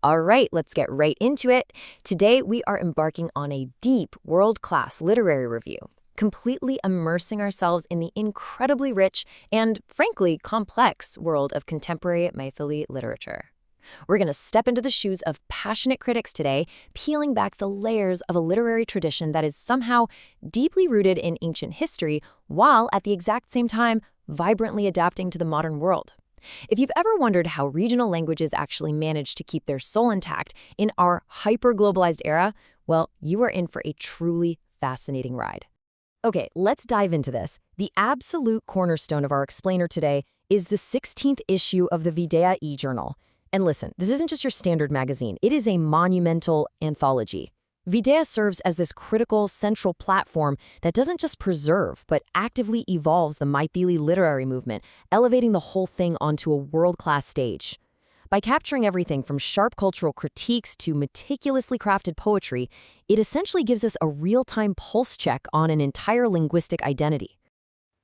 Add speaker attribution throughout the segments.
Speaker 1: All right, let's get right into it. Today, we are embarking on a deep, world-class literary review, completely immersing ourselves in the incredibly rich and, frankly, complex world of contemporary Maithili literature. We're going to step into the shoes of passionate critics today, peeling back the layers of a literary tradition that is somehow deeply rooted in ancient history, while at the exact same time vibrantly adapting to the modern world. If you've ever wondered how regional languages actually manage to keep their soul intact in our hyper-globalized era, well, you are in for a truly fascinating ride. Okay, let's dive into this. The absolute cornerstone of our explainer today is the 16th issue of the Videha e-journal. And listen, this isn't just your standard magazine. It is a monumental anthology. Videha serves as this critical, central platform that doesn't just preserve, but actively evolves the Maithili literary movement, elevating the whole thing onto a world-class stage. By capturing everything from sharp cultural critiques to meticulously crafted poetry, it essentially gives us a real-time pulse check on an entire linguistic identity.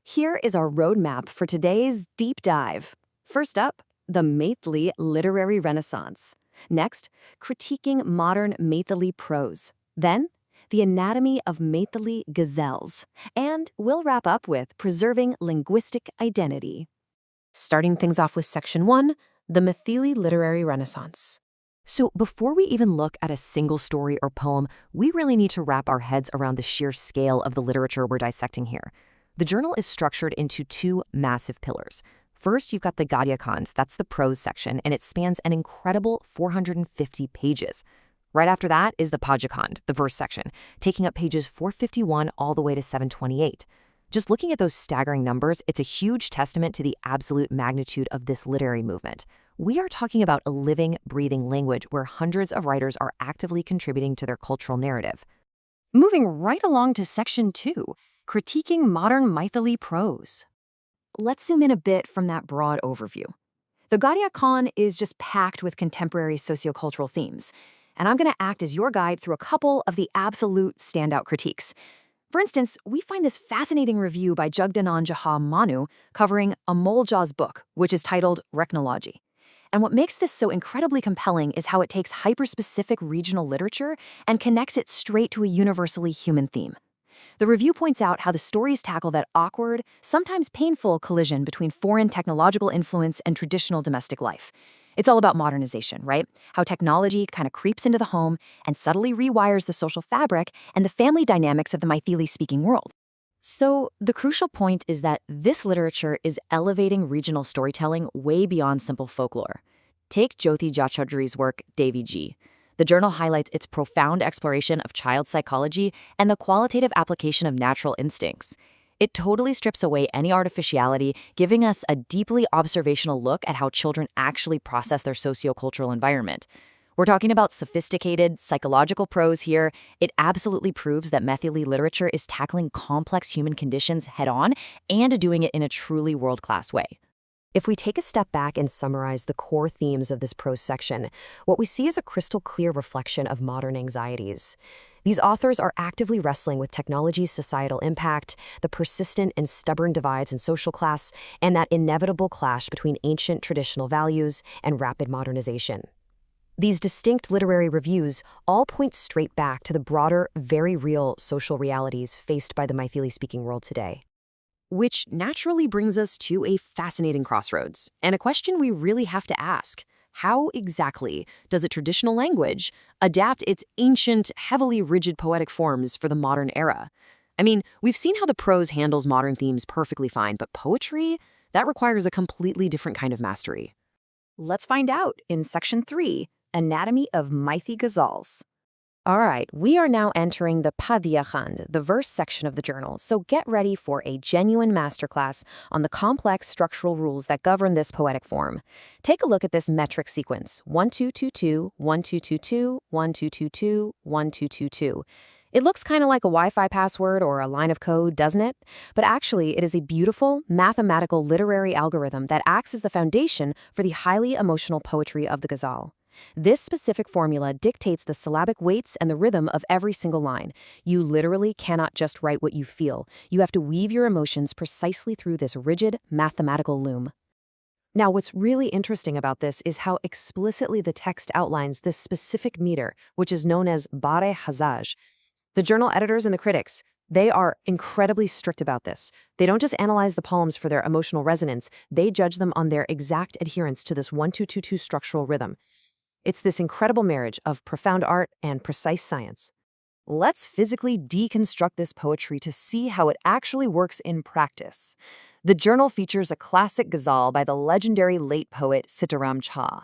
Speaker 1: Here is our roadmap for today's deep dive. First up, the Maithili literary renaissance. Next, critiquing modern Maithili prose. Then, the anatomy of Maithili ghazals. And we'll wrap up with preserving linguistic identity. Starting things off with Section 1, the Maithili literary renaissance. So before we even look at a single story or poem, we really need to wrap our heads around the sheer scale of the literature we're dissecting here. The journal is structured into two massive pillars. First, you've got the Gadya-khand, that's the prose section, and it spans an incredible 450 pages. Right after that is the Padya-khand, the verse section, taking up pages 451 all the way to 728. Just looking at those staggering numbers, it's a huge testament to the absolute magnitude of this literary movement. We are talking about a living, breathing language where hundreds of writers are actively contributing to their cultural narrative. Moving right along to Section 2, critiquing modern Maithili prose. Let's zoom in a bit from that broad overview. The Gadya-khand is just packed with contemporary sociocultural themes, and I'm going to act as your guide through a couple of the absolute standout critiques. For instance, we find this fascinating review by Jagdanand Jaha Manu covering Amolja's book, which is titled Rechnology. And what makes this so incredibly compelling is how it takes hyper-specific regional literature and connects it straight to a universally human theme. The review points out how the stories tackle that awkward, sometimes painful collision between foreign technological influence and traditional domestic life. It's all about modernization, right? How technology kind of creeps into the home and subtly rewires the social fabric and the family dynamics of the Maithili-speaking world. So the crucial point is that this literature is elevating regional storytelling way beyond simple folklore. Take Jyoti Jachowdhury's work, Devi Ji. The journal highlights its profound exploration of child psychology and the qualitative application of natural instincts. It totally strips away any artificiality, giving us a deeply observational look at how children actually process their sociocultural environment. We're talking about sophisticated, psychological prose here. It absolutely proves that Maithili literature is tackling complex human conditions head-on and doing it in a truly world-class way. If we take a step back and summarize the core themes of this prose section, what we see is a crystal clear reflection of modern anxieties. These authors are actively wrestling with technology's societal impact, the persistent and stubborn divides in social class, and that inevitable clash between ancient traditional values and rapid modernization. These distinct literary reviews all point straight back to the broader, very real social realities faced by the Maithili-speaking world today. Which naturally brings us to a fascinating crossroads, and a question we really have to ask. How exactly does a traditional language adapt its ancient, heavily rigid poetic forms for the modern era? I mean, we've seen how the prose handles modern themes perfectly fine, but poetry? That requires a completely different kind of mastery. Let's find out in Section 3, Anatomy of Maithili ghazals. All right, we are now entering the Padya-khand, the verse section of the journal, so get ready for a genuine masterclass on the complex structural rules that govern this poetic form. Take a look at this metric sequence, 1222, 1222, 1222, 1222. It looks kind of like a Wi-Fi password or a line of code, doesn't it? But actually, it is a beautiful, mathematical literary algorithm that acts as the foundation for the highly emotional poetry of the ghazal. This specific formula dictates the syllabic weights and the rhythm of every single line. You literally cannot just write what you feel. You have to weave your emotions precisely through this rigid, mathematical loom.
Speaker 2: Now, what's really interesting about this is how explicitly the text outlines this specific meter, which is known as bare hazaj. The journal editors and the critics, they are incredibly strict about this. They don't just analyze the poems for their emotional resonance, they judge them on their exact adherence to this 1-2-2-2 structural rhythm. It's this incredible marriage of profound art and precise science.
Speaker 1: Let's physically deconstruct this poetry to see how it actually works in practice. The journal features a classic ghazal by the legendary late poet Sitaram Jha.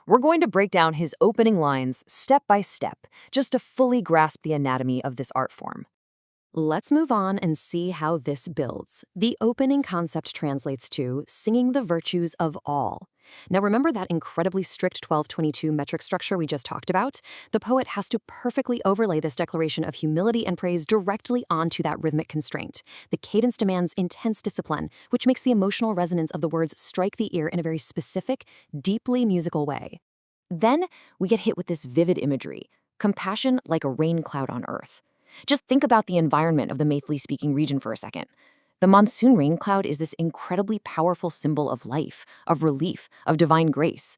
Speaker 1: We're going to break down his opening lines step by step, just to fully grasp the anatomy of this art form. Let's move on and see how this builds. The opening concept translates to singing the virtues of all. Now remember that incredibly strict 1222 metric structure we just talked about? The poet has to perfectly overlay this declaration of humility and praise directly onto that rhythmic constraint. The cadence demands intense discipline, which makes the emotional resonance of the words strike the ear in a very specific, deeply musical way. Then we get hit with this vivid imagery, compassion like a rain cloud on earth. Just think about the environment of the Maithili-speaking region for a second. The monsoon rain cloud is this incredibly powerful symbol of life, of relief, of divine grace.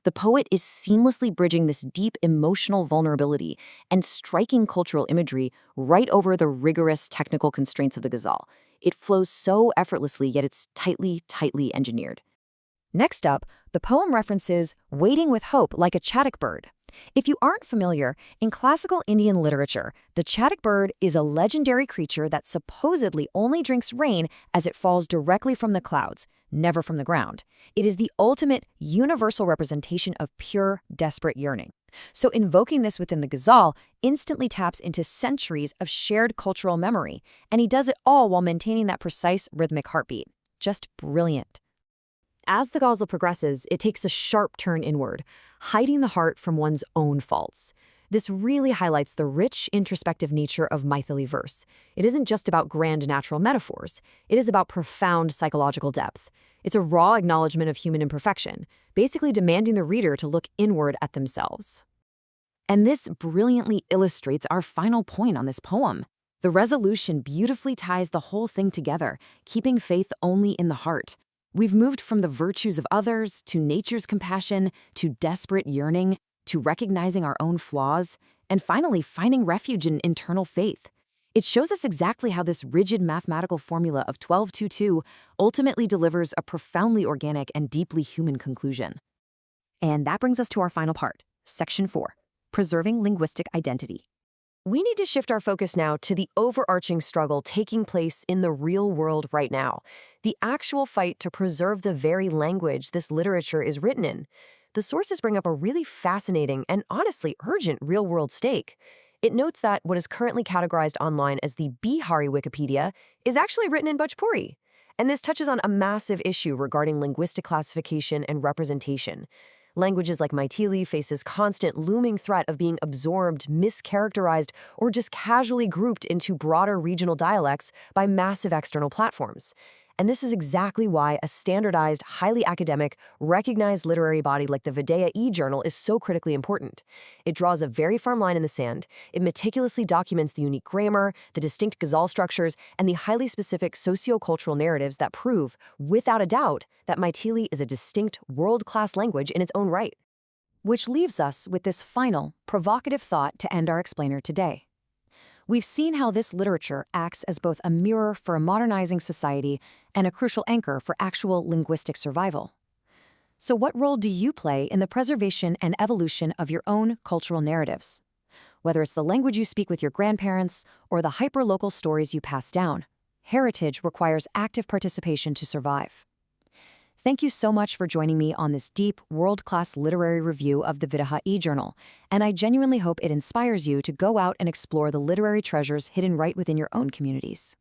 Speaker 1: The poet is seamlessly bridging this deep emotional vulnerability and striking cultural imagery right over the rigorous technical constraints of the ghazal. It flows so effortlessly, yet it's tightly engineered. Next up, the poem references waiting with hope like a chaddock bird. If you aren't familiar, in classical Indian literature, the chaddock bird is a legendary creature that supposedly only drinks rain as it falls directly from the clouds, never from the ground. It is the ultimate universal representation of pure, desperate yearning. So invoking this within the ghazal instantly taps into centuries of shared cultural memory, and he does it all while maintaining that precise rhythmic heartbeat. Just brilliant. As the ghazal progresses, it takes a sharp turn inward, hiding the heart from one's own faults. This really highlights the rich, introspective nature of Maithili verse. It isn't just about grand natural metaphors. It is about profound psychological depth. It's a raw acknowledgement of human imperfection, basically demanding the reader to look inward at themselves. And this brilliantly illustrates our final point on this poem. The resolution beautifully ties the whole thing together, keeping faith only in the heart. We've moved from the virtues of others, to nature's compassion, to desperate yearning, to recognizing our own flaws, and finally finding refuge in internal faith. It shows us exactly how this rigid mathematical formula of 1222 ultimately delivers a profoundly organic and deeply human conclusion. And that brings us to our final part, Section 4, Preserving Linguistic Identity. We need to shift our focus now to the overarching struggle taking place in the real world right now, the actual fight to preserve the very language this literature is written in. The sources bring up a really fascinating and honestly urgent real-world stake. It notes that what is currently categorized online as the Bihari Wikipedia is actually written in Bhojpuri. And this touches on a massive issue regarding linguistic classification and representation. Languages like Maithili faces constant looming threat of being absorbed, mischaracterized, or just casually grouped into broader regional dialects by massive external platforms. And this is exactly why a standardized, highly academic, recognized literary body like the Videha e-journal is so critically important. It draws a very firm line in the sand. It meticulously documents the unique grammar, the distinct ghazal structures, and the highly specific socio-cultural narratives that prove, without a doubt, that Maithili is a distinct, world-class language in its own right. Which leaves us with this final, provocative thought to end our explainer today. We've seen how this literature acts as both a mirror for a modernizing society and a crucial anchor for actual linguistic survival. So what role do you play in the preservation and evolution of your own cultural narratives? Whether it's the language you speak with your grandparents or the hyper-local stories you pass down, heritage requires active participation to survive. Thank you so much for joining me on this deep, world-class literary review of the Videha e-journal, and I genuinely hope it inspires you to go out and explore the literary treasures hidden right within your own communities.